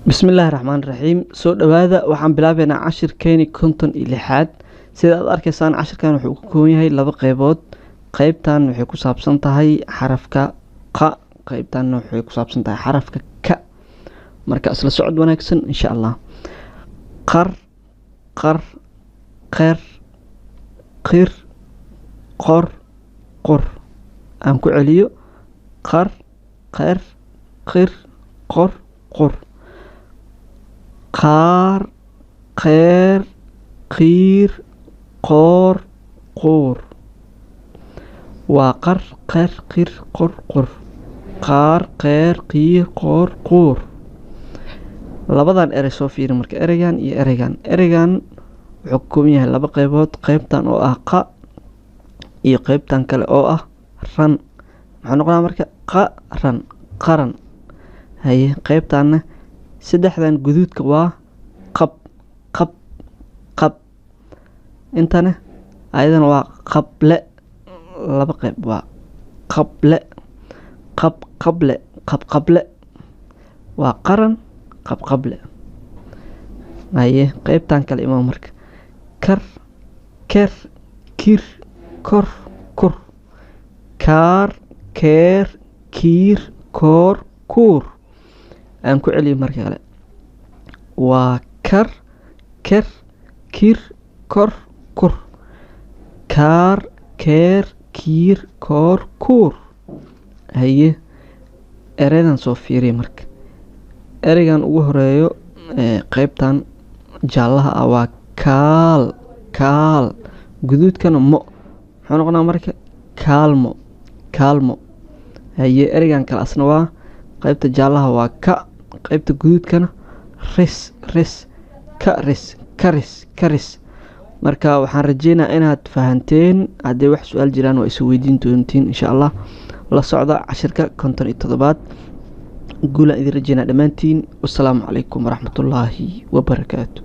بسم الله الرحمن الرحيم سو دواada waxaan bilaabaynaa cashirkeeni konton iyo lixaad sida aad arkaysaan cashirkan wuxuu ka kooban yahay laba qaybood qaybtan waxay ku saabsan tahay xarafka qa qaybtan waxay ku saabsan tahay xarafka ka marka isla socod wanaagsan insha Allah qar qar qir qir qor qor aan ku celiyo qar qir qir qor qor قار قير قير قور قور وقر قر قير قر قر قار قير قير قور قور labadan eray soo fiiri marka eraygan iyo eraygan wuxuu ka kooban yahay laba qaybood qaybtan oo ah qa iyo qaybtan kale oo ah ran maxaa noqonaa marka qa ran qaran haye qaybtanna saddexdan guduudka waa qab qab qab intana ayadana waa qable laba qayb waa qable qab qable qab qable waa qaran qab qable aye qaybtan kale imaa marka kar ker kir kor kur kaar keer kiir koor kuur aan ku celiyo marka kale waa kar ker kir kor kur kaar keer kiir koor kuur haye eraydan soo fiiriya marka eraygan ugu horeeyo qaybtan jaallaha ah waa kaal kaal guduudkana mo muxuu noqonaa marka kaalmo kaalmo haye eraygan kale asna waa qaybta jaallaha waa ka qaybta guduudkana ris ris ka ris karis karis marka waxaan rajeynayaa inaad fahanteen haddii wax su-aal jiraan waa isu weydiin doontiin insha Allah la socda cashirka 57 guula idin rajeynaa dhammaantiin wassalaamu calaykum waraxmatullaahi wabarakaatu